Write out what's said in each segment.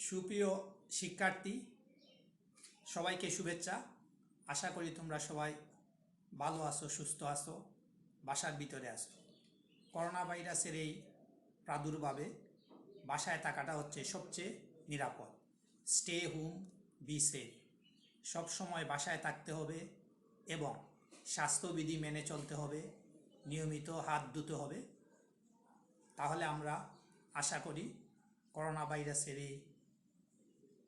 সুপ্রিয় শিক্ষার্থী, সবাইকে শুভেচ্ছা। আশা করি তোমরা সবাই ভালো আছো, সুস্থ আছো, বাসার ভিতরে আছো। করোনা ভাইরাসের এই প্রাদুর্ভাবে বাসায় থাকাটা হচ্ছে সবচেয়ে নিরাপদ। Stay home, be safe. সবসময় বাসায় থাকতে হবে এবং স্বাস্থ্যবিধি মেনে চলতে হবে, নিয়মিত হাত ধুতে হবে। তাহলে আমরা আশা করি করোনা ভাইরাসের এই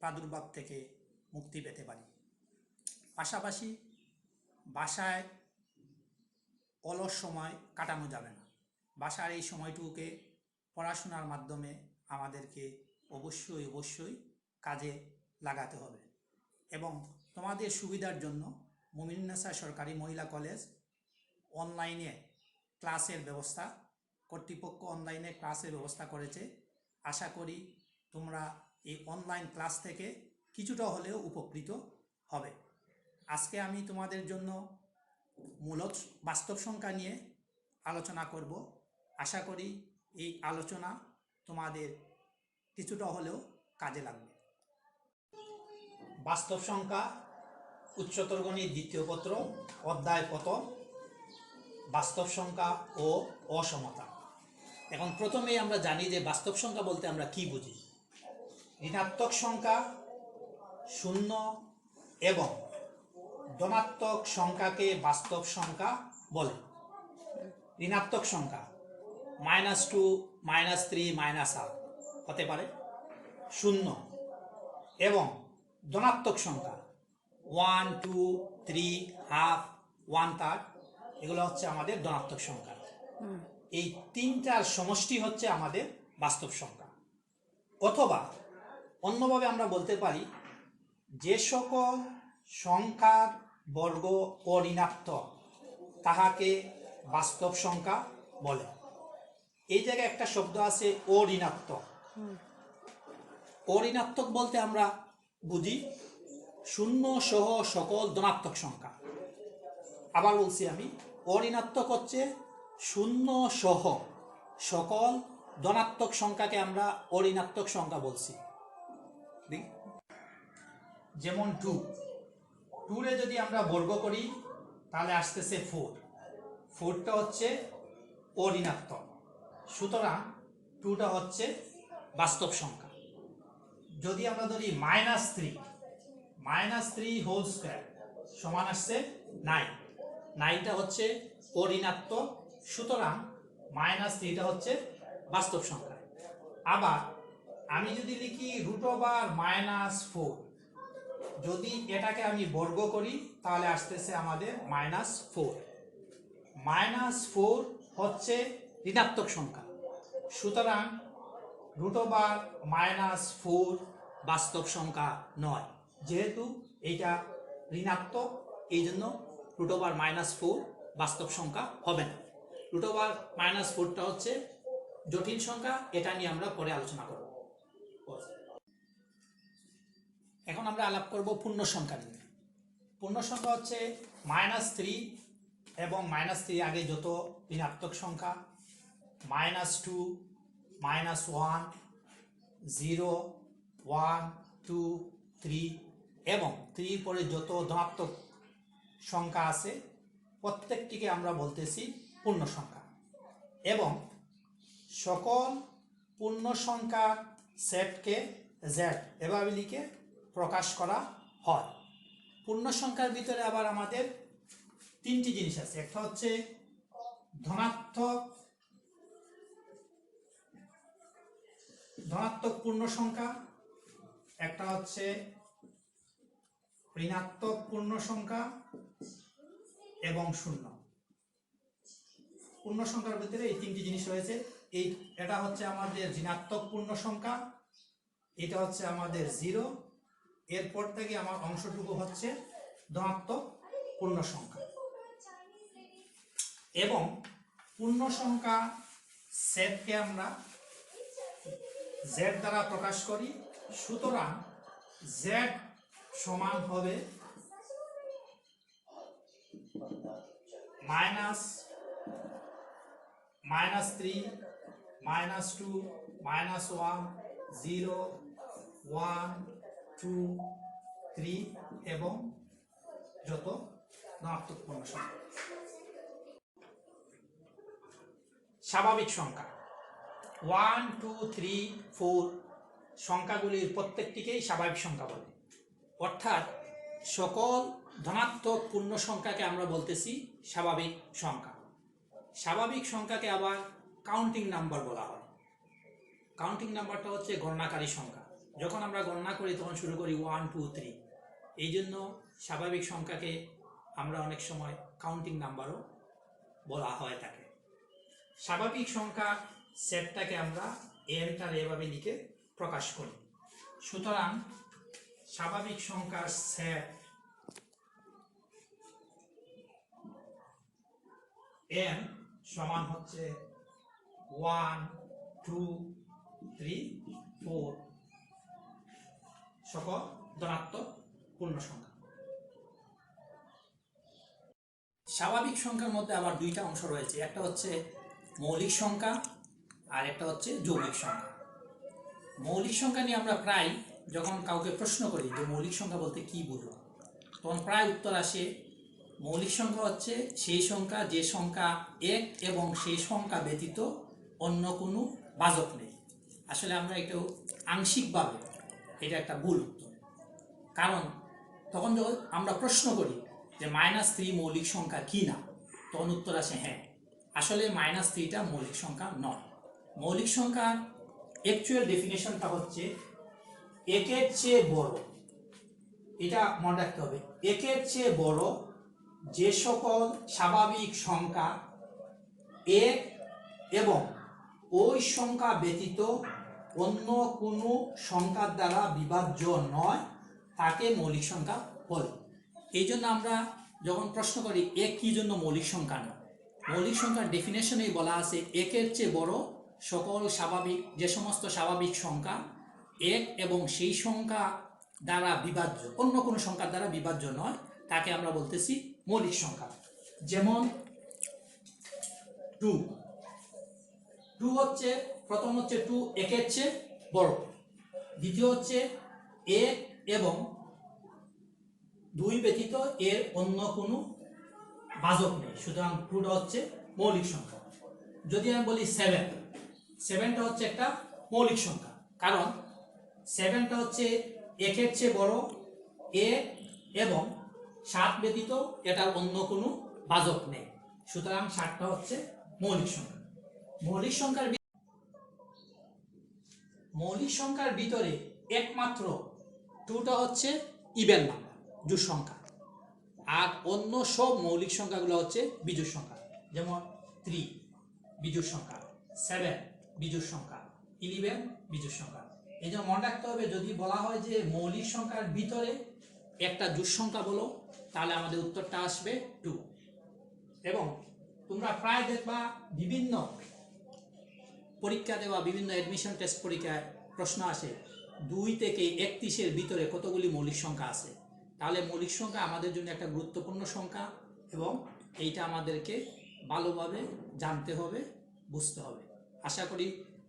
প্রাদুর্ভাব থেকে মুক্তি পেতে পারি। পাশাপাশি বাসায় অলস সময় কাটানো যাবে না। বাসার এই সময়টুকুকে পড়াশোনার মাধ্যমে আমাদেরকে অবশ্যই কাজে লাগাতে হবে। এবং তোমাদের সুবিধার জন্য মুমিনুন্নেছা সরকারি মহিলা কলেজ অনলাইনে ক্লাসের ব্যবস্থা, কর্তৃপক্ষ অনলাইনে ক্লাসের ব্যবস্থা করেছে। আশা করি তোমরা এই অনলাইন ক্লাস থেকে কিছুটা হলেও উপকৃত হবে। আজকে আমি তোমাদের জন্য মূলত বাস্তব সংখ্যা নিয়ে আলোচনা করব। আশা করি এই আলোচনা তোমাদের কিছুটা হলেও কাজে লাগবে। বাস্তব সংখ্যা, উচ্চতর গণিত দ্বিতীয় পত্র, অধ্যায় প্রথম, বাস্তব সংখ্যা ও অসমতা। এখন প্রথমেই আমরা জানি যে বাস্তব সংখ্যা বলতে আমরা কি বুঝি। ঋণাত্মক সংখ্যা, শূন্য এবং ধনাত্মক সংখ্যাকে বাস্তব সংখ্যা বলে। ঋণাত্মক সংখ্যা -2, -3, -8 হতে পারে। শূন্য এবং ধনাত্মক সংখ্যা 1, 2, 3, হাফ, 1/3 এগুলো হচ্ছে আমাদের ধনাত্মক সংখ্যা। এই তিনটার সমষ্টি হচ্ছে আমাদের বাস্তব সংখ্যা। অথবা অন্যভাবে আমরা বলতে পারি, যে সকল সংখ্যার বর্গ অঋণাত্মক তাহাকে বাস্তব সংখ্যা বলে। এই জায়গায় একটা শব্দ আছে অঋণাত্মক। অঋণাত্মক বলতে আমরা বুঝি শূন্য সহ সকল ধনাত্মক সংখ্যা। আবার বলছি আমি, অঋণাত্মক হচ্ছে শূন্য সহ সকল ধনাত্মক সংখ্যাকে আমরা অঋণাত্মক সংখ্যা বলছি। যেমন 2 রে যদি আমরা বর্গ করি তাহলে আসতেছে 4। 4টা হচ্ছে অঋণাত্মক, সুতরাং 2টা হচ্ছে বাস্তব সংখ্যা। যদি আমরা ধরি -3 হোল স্কয়ার সমান আসছে 9। 9টা হচ্ছে অঋণাত্মক, সুতরাং -3টা হচ্ছে বাস্তব সংখ্যা। আবার আমি যদি লিখি √4, যদি এটাকে আমি বর্গ করি তাহলে আসতেছে আমাদের -4। -4 হচ্ছে ঋণাত্মক সংখ্যা, সুতরাং √4 বাস্তব সংখ্যা নয়। যেহেতু এইটা ঋণাত্মক, এই জন্য √4 বাস্তব সংখ্যা হবে না। √4টা হচ্ছে জটিল সংখ্যা, এটা নিয়ে আমরা পরে আলোচনা করব। এখন আমরা আলাপ করব পূর্ণ সংখ্যা নিয়ে। পূর্ণ সংখ্যা হচ্ছে -3 এবং -3 আগে যত ঋণাত্মক সংখ্যা, -2, -1, 0, 1, 2, 3 এবং 3 পরে যত ধনাত্মক সংখ্যা আছে প্রত্যেকটিকে আমরা বলতেছি পূর্ণ সংখ্যা। এবং সকল পূর্ণ সংখ্যার সেটকে জেড এভাবে লিখে প্রকাশ করা হয়। পূর্ণ সংখ্যার ভিতরে আবার আমাদের তিনটি জিনিস আছে। একটা হচ্ছে ধনাত্মক পূর্ণ সংখ্যা, একটা হচ্ছে ঋণাত্মক পূর্ণ সংখ্যা এবং শূন্য। পূর্ণ সংখ্যার ভিতরে এই তিনটি জিনিস রয়েছে। এটা হচ্ছে আমাদের ঋণাত্মক পূর্ণ সংখ্যা, এটা হচ্ছে আমাদের 0, এরপর থেকে আমার অংশটুকু হচ্ছে ধনাত্মক পূর্ণ সংখ্যা। এবং পূর্ণ সংখ্যা সেটকে আমরা জেড দ্বারা প্রকাশ করি, সুতরাং জেড সমান হবে -3, -2, -1, 0, 1 2 3 এবং যত ধনাত্মক পূর্ণ সংখ্যা। স্বাভাবিক সংখ্যা 1 2 3 4 সংখ্যাগুলির প্রত্যেকটিকেই স্বাভাবিক সংখ্যা বলে, অর্থাৎ সকল ধনাত্মক পূর্ণ সংখ্যাকে আমরা বলতেছি স্বাভাবিক সংখ্যা। স্বাভাবিক সংখ্যাকে আবার কাউন্টিং নাম্বার বলা হয়। কাউন্টিং নাম্বারটা হচ্ছে গণনাকারী সংখ্যা। যখন আমরা গণনা করি তখন শুরু করি 1 2 3, এই জন্য স্বাভাবিক সংখ্যাকে আমরা অনেক সময় কাউন্টিং নাম্বারও বলা হয়ে থাকে। স্বাভাবিক সংখ্যা সেটটাকে আমরা এনটার এভাবে লিখে প্রকাশ করি। সুতরাং স্বাভাবিক সংখ্যার সেট n সমান হচ্ছে 1 2 3 4 সকল ধনাত্মক পূর্ণ সংখ্যা। স্বাভাবিক সংখ্যার মধ্যে আবার দুইটা অংশ রয়েছে, একটা হচ্ছে মৌলিক সংখ্যা আর একটা হচ্ছে যৌগিক সংখ্যা। মৌলিক সংখ্যা নিয়ে আমরা প্রায় যখন কাউকে প্রশ্ন করি যে মৌলিক সংখ্যা বলতে কি বুঝো, তখন প্রায় উত্তর আসে মৌলিক সংখ্যা হচ্ছে সেই সংখ্যা যে সংখ্যা এক এবং সেই সংখ্যা ব্যতীত অন্য কোনো বাচক নেই। আসলে আমরা একটু আংশিকভাবে এটা একটা ভুল উত্তর, কারণ তখন যখন আমরা প্রশ্ন করি যে -3 মৌলিক সংখ্যা কি না, তখন উত্তর আসে হ্যাঁ, আসলে -3টা মৌলিক সংখ্যা নয়। মৌলিক সংখ্যার অ্যাকচুয়াল ডেফিনেশনটা হচ্ছে একের চেয়ে বড়, এটা মনে রাখতে হবে, একের চেয়ে বড় যে সকল স্বাভাবিক সংখ্যা এক এবং ওই সংখ্যা ব্যতীত অন্য কোনো সংখ্যার দ্বারা বিভাজ্য নয় তাকে মৌলিক সংখ্যা বলে। এই জন্য আমরা যখন প্রশ্ন করি এক কি জন্য মৌলিক সংখ্যা নয়, মৌলিক সংখ্যার ডেফিনেশনেই বলা আছে একের চেয়ে বড় সকল স্বাভাবিক যে সমস্ত স্বাভাবিক সংখ্যা এক এবং সেই সংখ্যা দ্বারা বিভাজ্য অন্য কোনো সংখ্যার দ্বারা বিভাজ্য নয় তাকে আমরা বলতেছি মৌলিক সংখ্যা। যেমন 2 হচ্ছে, প্রথম হচ্ছে 2 একের চেয়ে বড়, দ্বিতীয় হচ্ছে এক এবং 2 ব্যতীত এর অন্য কোনো বাচক নেই, সুতরাং 2টা হচ্ছে মৌলিক সংখ্যা। যদি আমি বলি 7টা হচ্ছে একটা মৌলিক সংখ্যা, কারণ 7টা হচ্ছে একের চেয়ে বড় এক এবং 7 ব্যতীত এটার অন্য কোনো বাচক নেই, সুতরাং 7টা হচ্ছে মৌলিক সংখ্যা। মৌলিক সংখ্যার ভিতরে একমাত্র 2টা হচ্ছে ইভেন নাম্বার, জোড় সংখ্যা, আর অন্য সব মৌলিক সংখ্যাগুলো হচ্ছে বিজোড় সংখ্যা। যেমন 3 বিজোড় সংখ্যা, 7 বিজোড় সংখ্যা, 11 বিজোড় সংখ্যা। এই জন্য মনে রাখতে হবে যদি বলা হয় যে মৌলিক সংখ্যার ভিতরে একটা জোড় সংখ্যা বলো, তাহলে আমাদের উত্তরটা আসবে 2। এবং তোমরা প্রায় দেখবা বিভিন্ন পরীক্ষা দেওয়া বিভিন্ন অ্যাডমিশন টেস্ট পরীক্ষায় প্রশ্ন আসে 2 থেকে 31-এর ভিতরে কতগুলি মৌলিক সংখ্যা আছে। তাহলে মৌলিক সংখ্যা আমাদের জন্য একটা গুরুত্বপূর্ণ সংখ্যা এবং এইটা আমাদেরকে ভালোভাবে জানতে হবে, বুঝতে হবে। আশা করি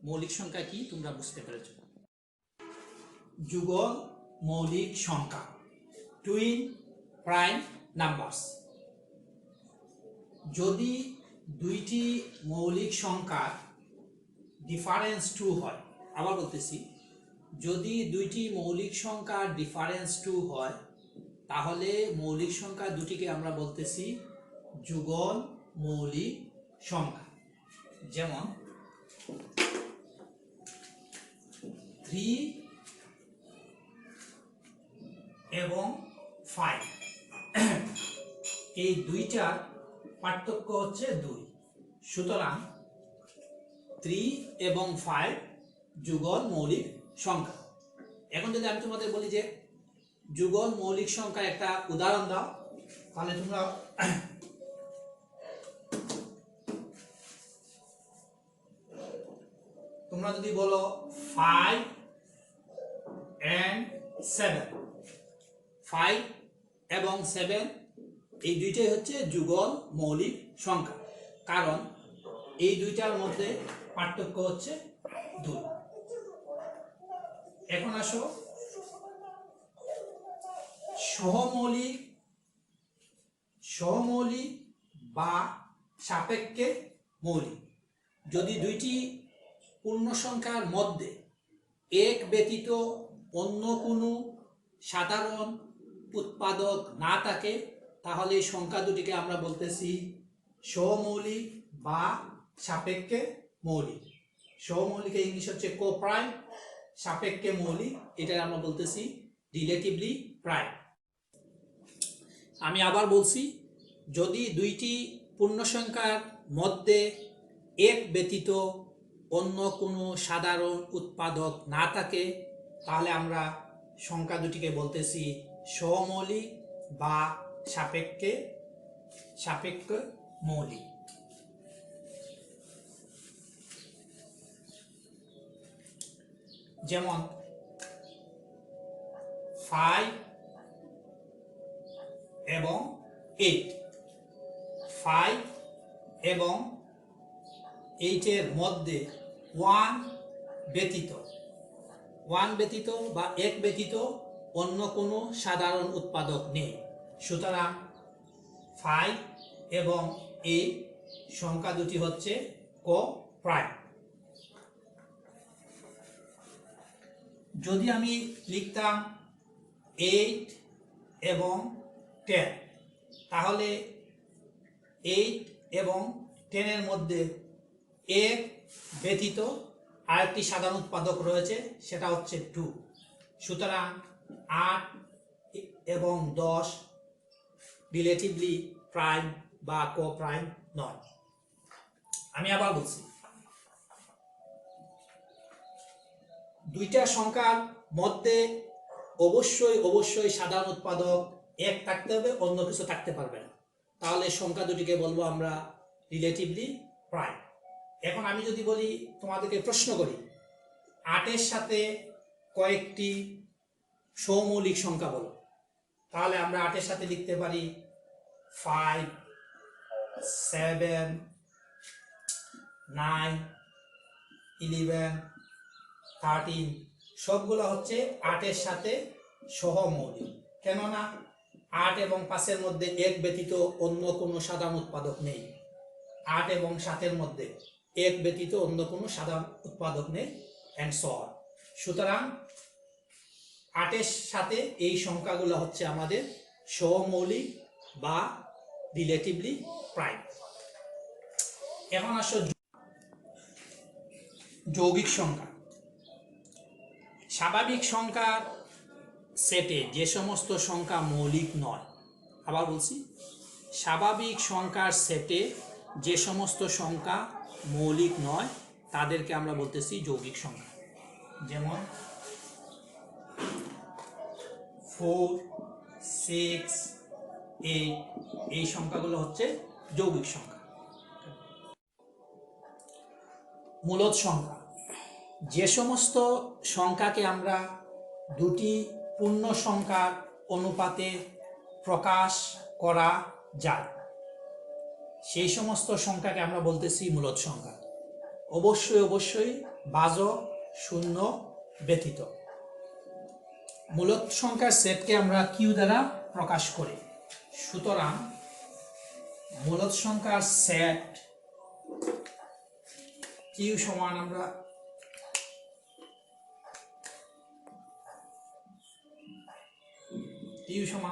মৌলিক সংখ্যা কি তোমরা বুঝতে পেরেছো। যুগল মৌলিক সংখ্যা, টুইন প্রাইম নাম্বারস। যদি দুইটি মৌলিক সংখ্যার ডিফারেন্স 2 হয়, আবার বলতেছি, যদি দুইটি মৌলিক সংখ্যার ডিফারেন্স 2 হয় তাহলে মৌলিক সংখ্যা দুটিকে আমরা বলতেছি যুগল মৌলিক সংখ্যা। যেমন 3 এবং 5, এই দুইটার পার্থক্য হচ্ছে 2, সুতরাং 3 এবং 5 যুগল মৌলিক সংখ্যা। এখন যদি আমি তোমাদের বলি যে যুগল মৌলিক সংখ্যার একটা উদাহরণ দাও, তাহলে তোমরা যদি বলো 5 and 7, 5 এবং 7 এই দুইটাই হচ্ছে যুগল মৌলিক সংখ্যা, কারণ এই দুইটার মধ্যে পার্থক্য হচ্ছে 2। এখন আসো সহমৌলিক সহমৌলিক বা সাপেক্ষে মৌলিক। যদি দুইটি পূর্ণ সংখ্যার মধ্যে এক ব্যতীত অন্য কোনো সাধারণ উৎপাদক না থাকে তাহলে এই সংখ্যা দুটিকে আমরা বলতেছি সহমৌলিক বা সাপেক্ষে মৌলিক। সহমৌলিকের ইংলিশ হচ্ছে কোপ্রাইম, সাপেক্ষে মৌলিক এটা আমরা বলতেছি রিলেটিভলি প্রাইম। আমি আবার বলছি, যদি দুইটি পূর্ণ সংখ্যার মধ্যে এক ব্যতীত অন্য কোনো সাধারণ উৎপাদক না থাকে তাহলে আমরা সংখ্যা দুটিকে বলতেছি সহমৌলিক বা সাপেক্ষে মৌলিক। যেমন 5 এবং 8, 5 এবং 8 এর মধ্যে 1 ব্যতীত বা এক ব্যতীত অন্য কোনো সাধারণ উৎপাদক নেই। সুতরাং 5 এবং 8 সংখ্যা দুটি হচ্ছে কোপ্রাইম। যদি আমি লিখতাম 8 এবং 10 তাহলে 8 এবং 10 এর মধ্যে এক ব্যতীত আরেকটি সাধারণ উৎপাদক রয়েছে, সেটা হচ্ছে 2। সুতরাং 8 এবং 10 রিলেটিভলি প্রাইম বা কোপ্রাইম নয়। আমি আবার বলছি, দুইটা সংখ্যার মধ্যে অবশ্যই সাধারণ উৎপাদক এক থাকতে হবে, অন্য কিছু থাকতে পারবে না, তাহলে সংখ্যা দুটিকে বলবো আমরা রিলেটিভলি প্রাইম। এখন আমি যদি বলি, তোমাদেরকে প্রশ্ন করি 8 এর সাথে কয়েকটি সহমৌলিক সংখ্যা বলো, তাহলে আমরা 8 এর সাথে লিখতে পারি 5, 7, 9, 11, 13 সবগুলো হচ্ছে 8 এর সাথে সহমৌলিক। কেননা 8 এবং 5 এর মধ্যে এক ব্যতীত অন্য কোনো সাধারণ উৎপাদক নেই। 8 এবং 7 এর মধ্যে এক ব্যতীত অন্য কোনো সাধারণ উৎপাদক নেই, এন্ড সো অন। সুতরাং 8 এর সাথে এই সংখ্যাগুলো হচ্ছে আমাদের সহমৌলিক বা রিলেটিভলি প্রাইম। এখন আসো যৌগিক সংখ্যা। স্বাভাবিক সংখ্যার সেটে যে সমস্ত সংখ্যা মৌলিক নয়, আবার বলছি, স্বাভাবিক সংখ্যার সেটে যে সমস্ত সংখ্যা মৌলিক নয় তাদেরকে আমরা বলতেছি যৌগিক সংখ্যা। যেমন 4, 6, 8 এই সংখ্যাগুলো হচ্ছে যৌগিক সংখ্যা। মূলদ সংখ্যা, যে সমস্ত সংখ্যাকে আমরা দুটি পূর্ণ সংখ্যার অনুপাতে প্রকাশ করা যায় সেই সমস্ত সংখ্যাকে আমরা বলতেছি মূলদ সংখ্যা। অবশ্যই ভাজক শূন্য ব্যতীত। মূলদ সংখ্যার সেটকে আমরা কিউ দ্বারা প্রকাশ করি। সুতরাং মূলদ সংখ্যার সেট কিউ সমান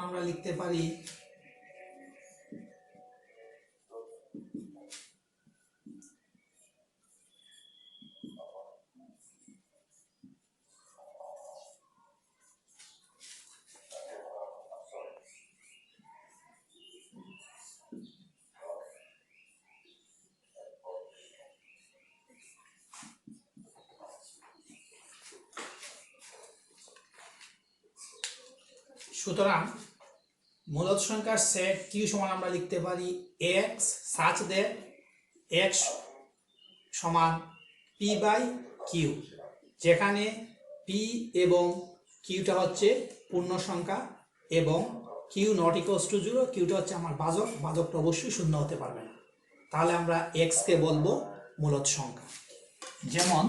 আমরা লিখতে পারি সুতরাং মূলদ সংখ্যার সেট কিউ সমান আমরা লিখতে পারি x such that x সমান p বাই কিউ, যেখানে p এবং কিউটা হচ্ছে পূর্ণ সংখ্যা এবং কিউ নট ইকুয়ালস টু 0, কিউটা হচ্ছে আমার ভাজক, ভাজকটা অবশ্যই শূন্য হতে পারবে না। তাহলে আমরা x কে বলবো মূলদ সংখ্যা। যেমন 5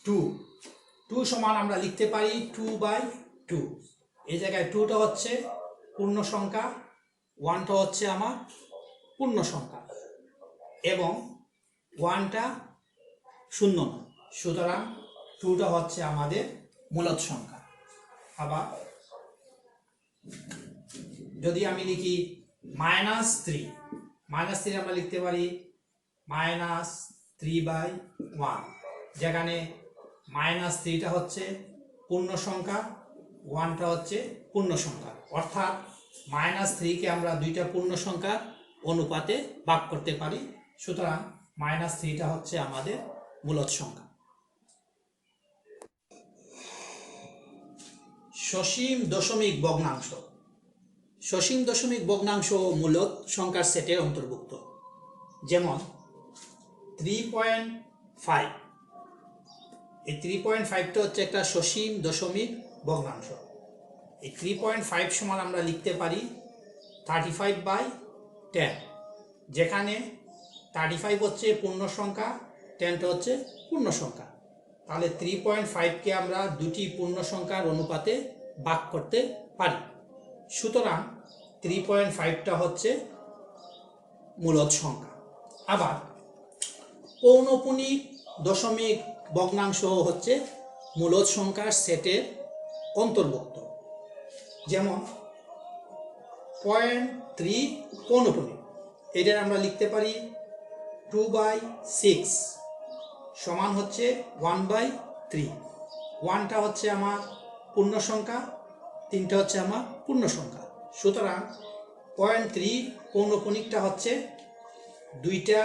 টু। টু সমান আমরা লিখতে পারি 2/2। এই জায়গায় 2টা হচ্ছে পূর্ণ সংখ্যা, 1টা হচ্ছে আমার পূর্ণ সংখ্যা এবং 1টা শূন্য নয়, সুতরাং 2টা হচ্ছে আমাদের মূলদ সংখ্যা। আবার যদি আমি লিখি -3, -3 আমরা লিখতে পারি -3/1, যেখানে -3টা হচ্ছে পূর্ণ সংখ্যা, 1টা হচ্ছে পূর্ণ সংখ্যা, অর্থাৎ -3কে আমরা দুইটা পূর্ণ সংখ্যার অনুপাতে ভাগ করতে পারি, সুতরাং -3টা হচ্ছে আমাদের মূলদ সংখ্যা। সসীম দশমিক ভগ্নাংশ। সসীম দশমিক ভগ্নাংশ মূলদ সংখ্যার সেটের অন্তর্ভুক্ত। যেমন 3.5, এই 3.5টা হচ্ছে একটা সসীম দশমিক ভগ্নাংশ। এই 3.5 সমান আমরা লিখতে পারি 35/10, যেখানে 35 হচ্ছে পূর্ণ সংখ্যা, 10টা হচ্ছে পূর্ণ সংখ্যা। তাহলে 3.5কে আমরা দুটি পূর্ণ সংখ্যার অনুপাতে ভাগ করতে পারি, সুতরাং 3.5টা হচ্ছে মূলদ সংখ্যা। আবার পৌনঃপুনিক দশমিক ভগ্নাংশ হচ্ছে মূলদ সংখ্যার সেটের অন্তর্ভুক্ত। যেমন 0.3 পৌনঃপুনিক, এটার আমরা লিখতে পারি 2/6 সমান হচ্ছে 1/3। 1টা হচ্ছে আমার পূর্ণ সংখ্যা, 3টা হচ্ছে আমার পূর্ণ সংখ্যা, সুতরাং 0.3 পৌনঃপুনিকটা হচ্ছে দুইটা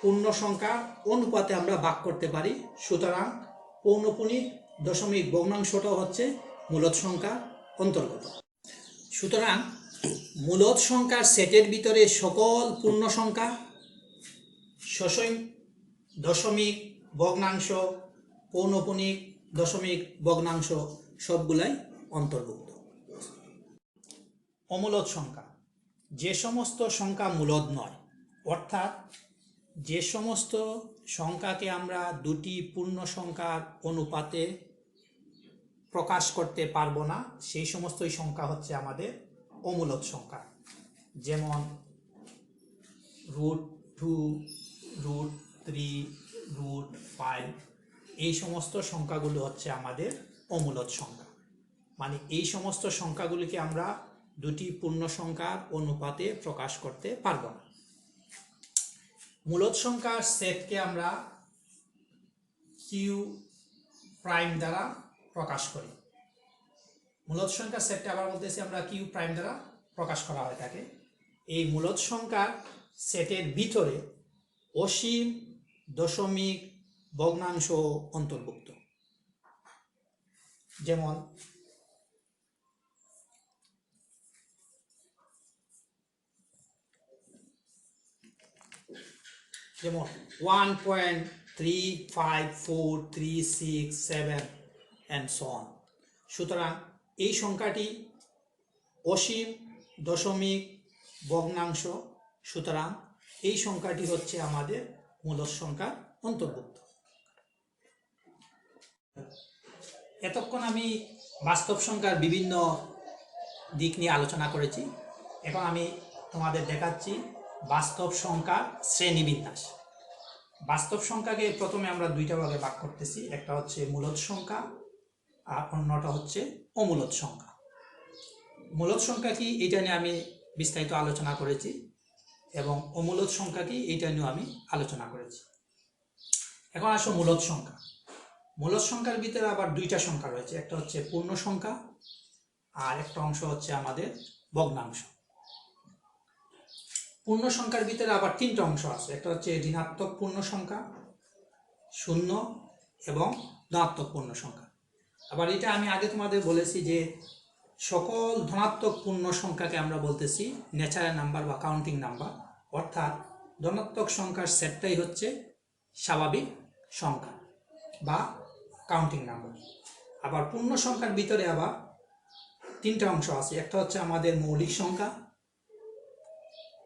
পূর্ণ সংখ্যার অনুপাতে আমরা ভাগ করতে পারি, সুতরাং পৌনঃপুনিক দশমিক ভগ্নাংশটা হচ্ছে মূলদ সংখ্যার অন্তর্গত। সুতরাং মূলদ সংখ্যার সেটের ভিতরে সকল পূর্ণ সংখ্যা, সসীম দশমিক ভগ্নাংশ, পৌনঃপুনিক দশমিক ভগ্নাংশ সবগুলাই অন্তর্ভুক্ত। অমূলদ সংখ্যা, যে সমস্ত সংখ্যা মূলদ নয়, অর্থাৎ যে সমস্ত সংখ্যাকে আমরা দুটি পূর্ণ সংখ্যার অনুপাতে প্রকাশ করতে পারবো না, সেই সমস্তই সংখ্যা হচ্ছে আমাদের অমূলদ সংখ্যা। যেমন √2, √3, √5, এই সমস্ত সংখ্যাগুলো হচ্ছে আমাদের অমূলদ সংখ্যা। মানে এই সমস্ত সংখ্যাগুলিকে আমরা দুটি পূর্ণ সংখ্যার অনুপাতে প্রকাশ করতে পারবো না। মূলদ সংখ্যার সেটকে আমরা কিউ প্রাইম দ্বারা প্রকাশ করি। মূলদ সংখ্যার সেটটা আবার বলতেছি আমরা কিউ প্রাইম দ্বারা প্রকাশ করা হয় থাকে। এই মূলদ সংখ্যার সেটের ভিতরে অসীম দশমিক ভগ্নাংশ অন্তর্ভুক্ত। যেমন যেমন 1.35436 and so on। সুতরাং এই সংখ্যাটি অসীম দশমিক ভগ্নাংশ, সুতরাং এই সংখ্যাটি হচ্ছে আমাদের মূলদ সংখ্যার অন্তর্ভুক্ত। এতক্ষণ আমি বাস্তব সংখ্যার বিভিন্ন দিক নিয়ে আলোচনা করেছি। এখন আমি তোমাদের দেখাচ্ছি বাস্তব সংখ্যার শ্রেণীবিন্যাস। বাস্তব সংখ্যাকে প্রথমে আমরা দুইটা ভাগে ভাগ করতেছি, একটা হচ্ছে মূলদ সংখ্যা আর অন্যটা হচ্ছে অমূলদ সংখ্যা। মূলদ সংখ্যা কি, এটা নিয়ে আমি বিস্তারিত আলোচনা করেছি, এবং অমূলদ সংখ্যা কি, এটা নিয়েও আমি আলোচনা করেছি। এখন আসো মূলদ সংখ্যা। মূলদ সংখ্যার ভিতরে আবার দুইটা সংখ্যা রয়েছে, একটা হচ্ছে পূর্ণ সংখ্যা আর একটা অংশ হচ্ছে আমাদের ভগ্নাংশ। পূর্ণ সংখ্যার ভিতরে আবার তিনটা অংশ আছে, একটা হচ্ছে ঋণাত্মক পূর্ণ সংখ্যা, শূন্য এবং ধনাত্মক পূর্ণ সংখ্যা। আবার এটা আমি আগে তোমাদের বলেছি যে সকল ধনাত্মক পূর্ণ সংখ্যাকে আমরা বলতেছি ন্যাচারাল নাম্বার বা কাউন্টিং নাম্বার, অর্থাৎ ধনাত্মক সংখ্যার সেটটাই হচ্ছে স্বাভাবিক সংখ্যা বা কাউন্টিং নাম্বার। আবার পূর্ণ সংখ্যার ভিতরে আবার তিনটা অংশ আছে, একটা হচ্ছে আমাদের মৌলিক সংখ্যা,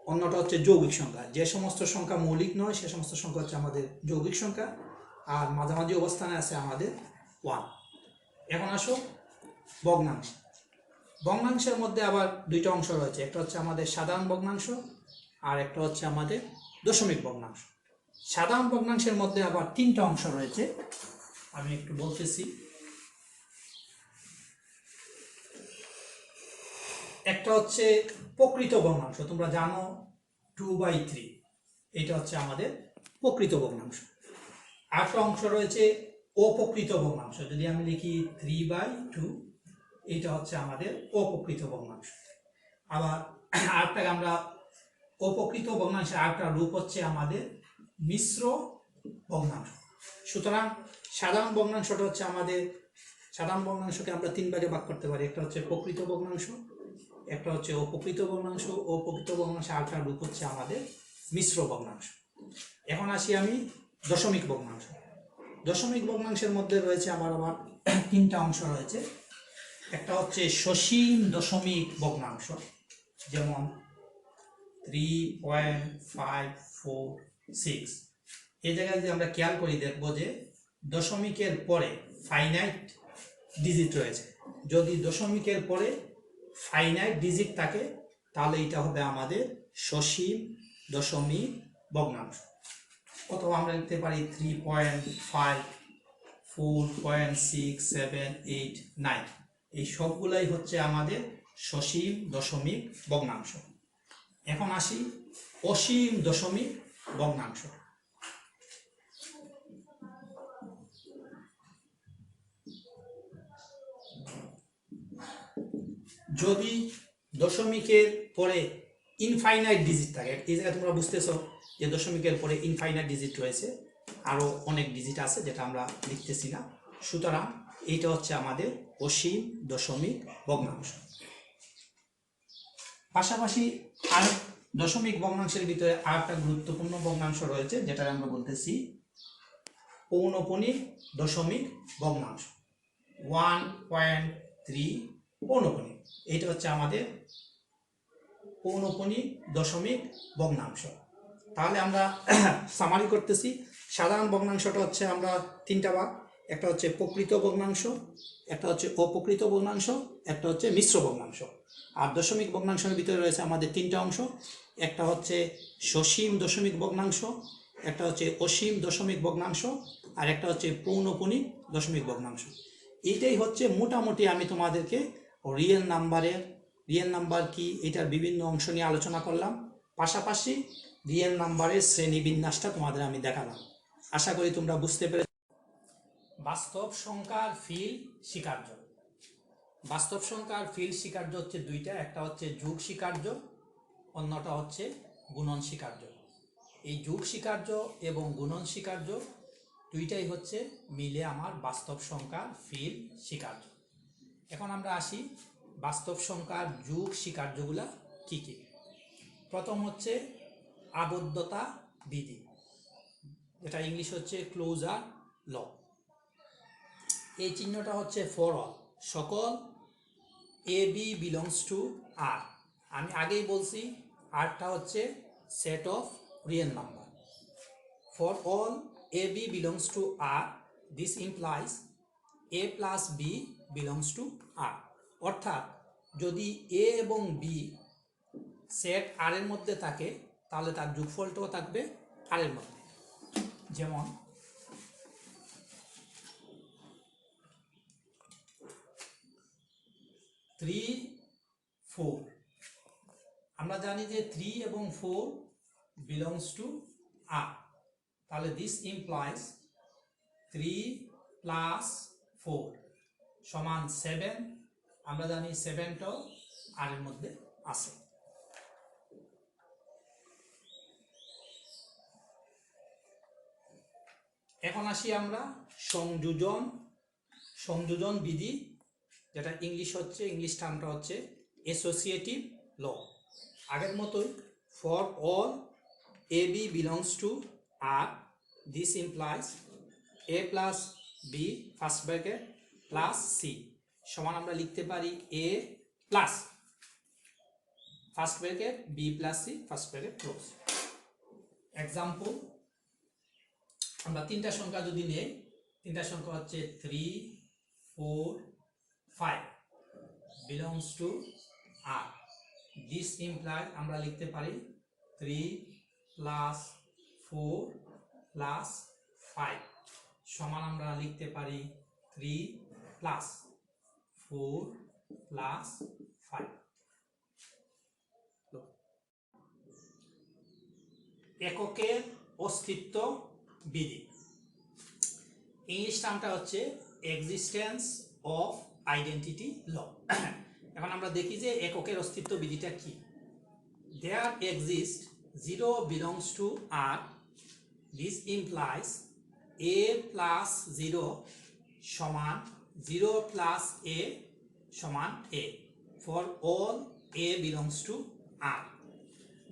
অন্যটা হচ্ছে যৌগিক সংখ্যা। যে সমস্ত সংখ্যা মৌলিক নয় সে সমস্ত সংখ্যা হচ্ছে আমাদের যৌগিক সংখ্যা, আর মাঝামাঝি অবস্থানে আছে আমাদের 1। এখন আসো ভগ্নাংশ। ভগ্নাংশের মধ্যে আবার দুইটা অংশ রয়েছে, একটা হচ্ছে আমাদের সাধারণ ভগ্নাংশ আর একটা হচ্ছে আমাদের দশমিক ভগ্নাংশ। সাধারণ ভগ্নাংশের মধ্যে আবার তিনটা অংশ রয়েছে, আমি একটু বলতেছি। একটা হচ্ছে প্রকৃত ভগ্নাংশ, তোমরা জানো 2/3, এটা হচ্ছে আমাদের প্রকৃত ভগ্নাংশ। আরেকটা অংশ রয়েছে অপ্রকৃত ভগ্নাংশ, যদি আমি লিখি 3/2, এটা হচ্ছে আমাদের অপ্রকৃত ভগ্নাংশ। আবার আরেকটা আমরা অপ্রকৃত ভগ্নাংশের আরেকটা রূপ হচ্ছে আমাদের মিশ্র ভগ্নাংশ। সুতরাং সাধারণ ভগ্নাংশটা হচ্ছে আমাদের, সাধারণ ভগ্নাংশকে আমরা 3 ভাগে ভাগ করতে পারি, একটা হচ্ছে প্রকৃত ভগ্নাংশ, একটা হচ্ছে অপ্রকৃত ভগ্নাংশ, অপ্রকৃত ভগ্নাংশের আরেকটা রূপ হচ্ছে আমাদের মিশ্র ভগ্নাংশ। এখন আসি আমি দশমিক ভগ্নাংশ। দশমিক ভগ্নাংশের মধ্যে রয়েছে আমার আবার তিনটা অংশ রয়েছে। একটা হচ্ছে সসীম দশমিক ভগ্নাংশ, যেমন 3.546। এই জায়গায় যদি আমরা খেয়াল করি দেখব যে দশমিকের পরে ফাইনাইট ডিজিট রয়েছে। যদি দশমিকের পরে ফাইনাইট ডিজিট থাকে তাহলে এটা হবে আমাদের সসীম দশমিক ভগ্নাংশ। অথবা আমরা লিখতে পারি 3.5, 4.6, 7, 8, 9, এই সবগুলাই হচ্ছে আমাদের সসীম দশমিক ভগ্নাংশ। এখন আসি অসীম দশমিক ভগ্নাংশ। যদি দশমিকের পরে ইনফাইনাইট ডিজিট থাকে, এই জায়গায় তোমরা বুঝতেছো যে দশমিকের পরে ইনফাইনাইট ডিজিট রয়েছে, আরও অনেক ডিজিট আছে যেটা আমরা লিখতেছি না। সুতরাং এইটা হচ্ছে আমাদের অসীম দশমিক ভগ্নাংশ। পাশাপাশি আর দশমিক ভগ্নাংশের ভিতরে আর একটা গুরুত্বপূর্ণ ভগ্নাংশ রয়েছে, যেটা আমরা বলতেছি পৌনঃপুনিক দশমিক ভগ্নাংশ। 1.3 পৌনঃপুনিক, এটা হচ্ছে আমাদের পৌনঃপুনিক দশমিক ভগ্নাংশ। তাহলে আমরা সামারি করতেছি। সাধারণ ভগ্নাংশটা হচ্ছে আমরা তিনটা ভাগ, একটা হচ্ছে প্রকৃত ভগ্নাংশ, একটা হচ্ছে অপ্রকৃত ভগ্নাংশ, একটা হচ্ছে মিশ্র ভগ্নাংশ। আর দশমিক ভগ্নাংশের ভিতরে রয়েছে আমাদের তিনটা অংশ, একটা হচ্ছে সসীম দশমিক ভগ্নাংশ, একটা হচ্ছে অসীম দশমিক ভগ্নাংশ, আর একটা হচ্ছে পৌনঃপুনিক দশমিক ভগ্নাংশ। এইটাই হচ্ছে মোটামুটি আমি তোমাদেরকে রিয়েল নাম্বার কি এটার বিভিন্ন অংশ নিয়ে আলোচনা করলাম, পাশাপাশি রিয়েল নাম্বারের শ্রেণীবিন্যাসটা তোমাদের আমি দেখালাম। আশা করি তোমরা বুঝতে পেরে। বাস্তব সংখ্যার ফিল স্বীকার্য। বাস্তব সংখ্যার ফিল স্বীকার্য হচ্ছে দুইটা, একটা হচ্ছে যোগ স্বীকার্য, অন্যটা হচ্ছে গুণন স্বীকার্য। এই যোগ স্বীকার্য এবং গুণন স্বীকার্য দুইটাই হচ্ছে মিলে আমার বাস্তব সংখ্যার ফিল স্বীকার্য। এখন আমরা আসি বাস্তব সংখ্যার যোগ স্বীকার্যগুলা কি কি। প্রথম হচ্ছে আবদ্ধতা বিধি, যেটা ইংলিশ হচ্ছে ক্লোজার ল। এই চিহ্নটা হচ্ছে ফর অল, সকল a b belongs to R. আমি আগেই বলছি আরটা হচ্ছে set of real number. For all a b belongs to R, this implies a plus b belongs to R. অর্থাৎ যদি এ এবং বি সেট আর এর মধ্যে থাকে তাহলে তার যোগফলটাও থাকবে আর এর মধ্যে। যেমন 3, 4, আমরা জানি যে 3 এবং 4 বিলংস টু আর, তাহলে দিস ইমপ্লাইজ 3 প্লাস 4 সমান 7। আমরা জানি 7টাও আর এর মধ্যে আছে। এখন আসি আমরা সংযোজন বিধি, যেটা ইংলিশ টার্মটা হচ্ছে অ্যাসোসিয়েটিভ ল। আগের মতোই for all a b belongs to R, this implies a plus b first bracket plus c সমান আমরা লিখতে পারি a plus first bracket b plus c first bracket close. Example আমরা তিনটা সংখ্যা যদি নেই, তিনটা সংখ্যা হচ্ছে 3, 4, 5 belongs to R. This implies আমরা লিখতে পারি 3 plus 4 plus 5 সমান আমরা লিখতে পারি 3 plus 4 plus 5। এককের অস্তিত্ব বিধি, ইংলিশ টার্মটা হচ্ছে এক্সিস্টেন্স অফ আইডেন্টিটি ল। এখন আমরা দেখি যে এককের অস্তিত্ব বিধিটা কি। There exist 0 belongs to R. This implies a plus 0 সমান 0 plus a সমান a for all a belongs to R.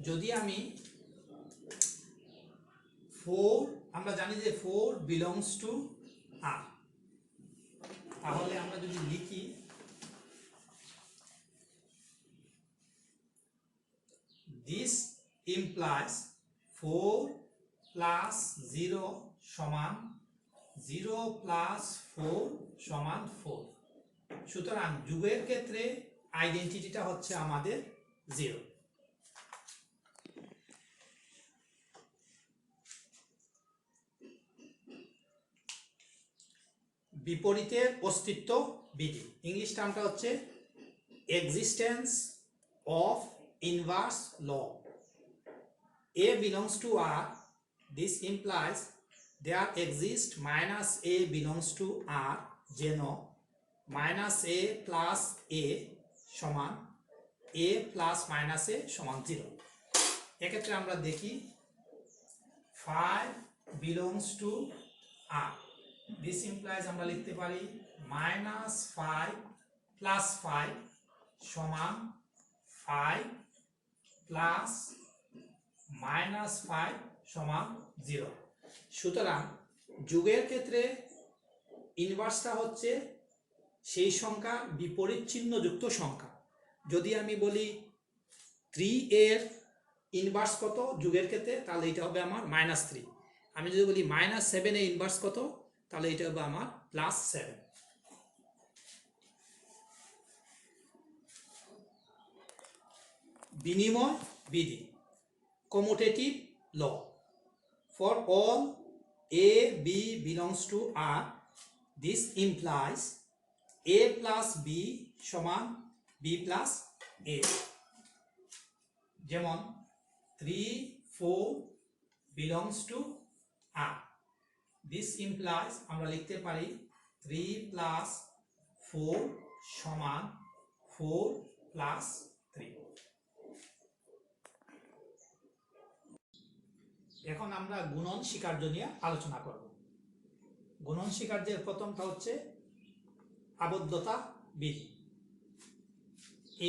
যদি আমি 4, আমরা জানি যে 4 belongs to R, তাহলে আমরা যদি লিখি this implies 4 plus 0 সমান 0 plus 4 সমান 4। সুতরাং যুগের ক্ষেত্রে আইডেন্টিটিটা হচ্ছে আমাদের 0। বিপরীতের অস্তিত্ব বিধি, ইংলিশ টার্মটা হচ্ছে existence of inverse law. A belongs to R. This implies there exists minus A belongs to R, যেন minus A plus A সমান A plus minus A সমান 0। এক্ষেত্রে আমরা দেখি 5 belongs to R. This implies আমরা লিখতে পারি minus 5 plus 5 সমান 5 plus minus 5 সমান 0। সুতরাং যুগের ক্ষেত্রে ইনভার্সটা হচ্ছে সেই সংখ্যা বিপরীত চিহ্নযুক্ত সংখ্যা। যদি আমি বলি 3 এর ইনভার্স কত যুগের ক্ষেত্রে, তাহলে এটা হবে আমার -3। আমি যদি বলি -7 এর ইনভার্স কত, তাহলে এটা হবে আমার +7। বিনিময় বিধি, commutative law. For all A, B belongs to R, this implies A plus B সমান B plus A। যেমন 3, 4 belongs to R. This implies আমরা লিখতে পারি 3 plus 4 সমান 4 plus 3। এখন আমরা গুণন স্বীকার্য নিয়ে আলোচনা করব। গুণন স্বীকার্যের প্রথমটা হচ্ছে আবদ্ধতা বিধি।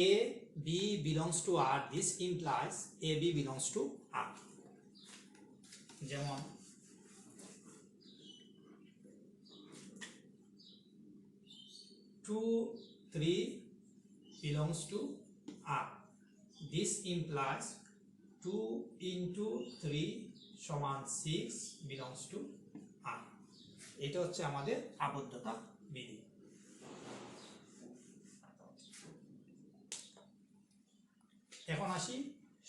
A, B belongs to R. This implies A, B belongs to R. যেমন 2, 3 belongs to R. This implies 2 into 3 সমান 6 belongs to R. এটা হচ্ছে আমাদের আবদ্ধতা বিধি। এখন আসি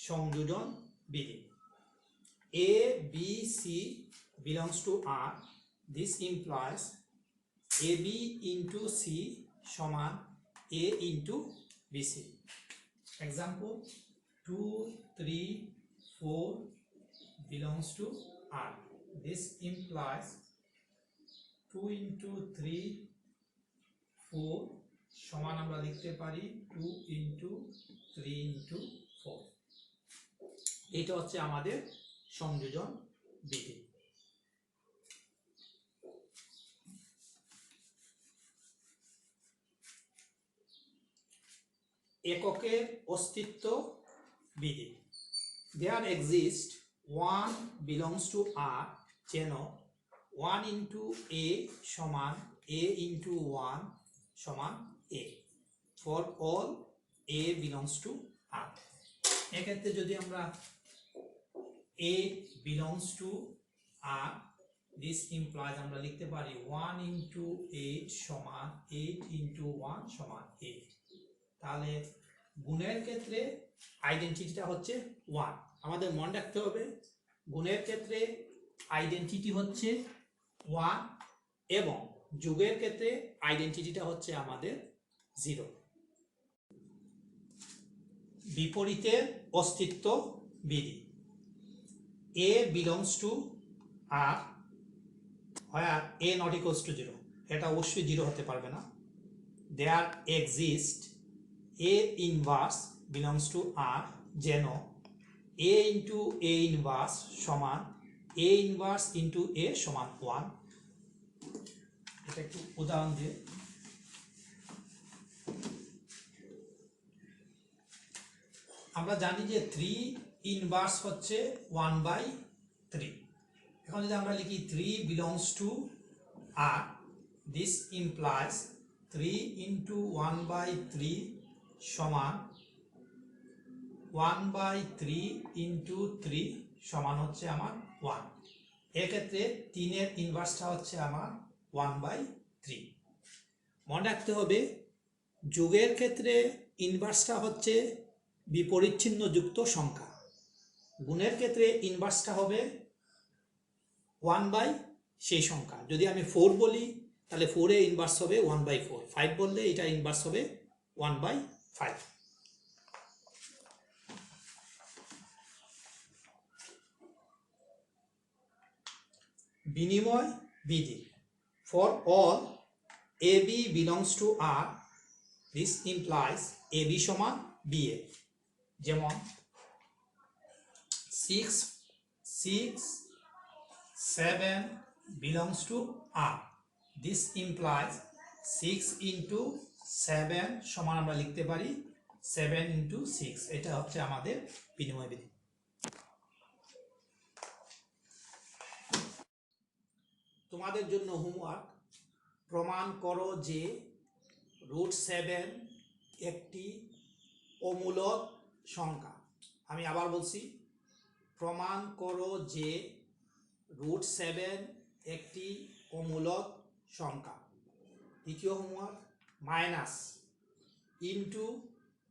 সংযোজন বিধি। A, B, C belongs to R. This implies AB into C সমান A into BC. Example 2, 3, 4 belongs to R. This implies 2 into 3, 4 সমান আমরা লিখতে পারি 2 into 3 into 4। এটা হচ্ছে আমাদের সংযোজন বিধি। এককের অস্তিত্ব বিধি। There exists 1 belongs to R, যেন 1 into A সমান A into 1 সমান A for all A belongs to R. এক্ষেত্রে যদি আমরা A belongs to R this implies আমরা লিখতে পারি 1 ইন্টু 8 সমান 8 ইন্টু 1 সমান 8। তাহলে গুণের ক্ষেত্রে আইডেন্টিটিটা হচ্ছে 1। আমাদের মনে রাখতে হবে গুণের ক্ষেত্রে আইডেন্টিটি হচ্ছে 1 এবং যোগের ক্ষেত্রে আইডেন্টিটিটা হচ্ছে আমাদের 0। বিপরীতের অস্তিত্ব বিধি। A belongs to R where A not equals to 0, এটা অবশ্যই 0 হতে পারবে না। There exists A inverse belongs to R যেন A into A inverse সমান A inverse into A সমান 1। এটা একটু উদাহরণ দিয়ে আমরা জানি যে 3 ইনভার্স হচ্ছে 1/3। এখন যদি আমরা লিখি 3 belongs to R, this implies 3 into 1/3 সমান 1/3 into 3 সমান হচ্ছে আমার 1। এক্ষেত্রে 3 এর ইনভার্সটা হচ্ছে আমার 1/3। মনে রাখতে হবে যোগের ক্ষেত্রে ইনভার্সটা হচ্ছে বিপরীত চিহ্ন যুক্ত সংখ্যা, গুণের ক্ষেত্রে ইনভার্সটা হবে 1/, সেই সংখ্যা। যদি আমি 4 বলি তাহলে 4 এর ইনভার্স হবে 1/4, 5 বললে এটা ইনভার্স হবে 1/5। বিনিময় বিধি। For all AB belongs to R, this implies AB সমান BA। যেমন 6, 7 belongs to R, this implies 6 into 7 সমান আমরা লিখতে পারি 7 into 6। এটা হচ্ছে আমাদের বিনিময় বিধি। তোমাদের জন্য হোমওয়ার্ক, প্রমাণ করো যে √7 একটি অমূলক সংখ্যা। আমি আবার বলছি, প্রমাণ করো যে √7 একটি অমূলক সংখ্যা। দ্বিতীয় হোমওয়ার্ক, মাইনাস ইন্টু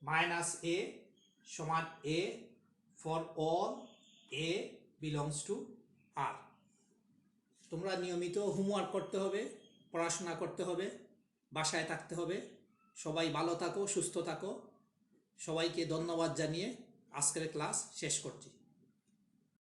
-a সমান a for all a belongs to R। তোমরা নিয়মিত হোমওয়ার্ক করতে হবে, পড়াশোনা করতে হবে, বাসায় থাকতে হবে। সবাই ভালো থাকো, সুস্থ থাকো। সবাইকে ধন্যবাদ জানিয়ে আজকের ক্লাস শেষ করছি।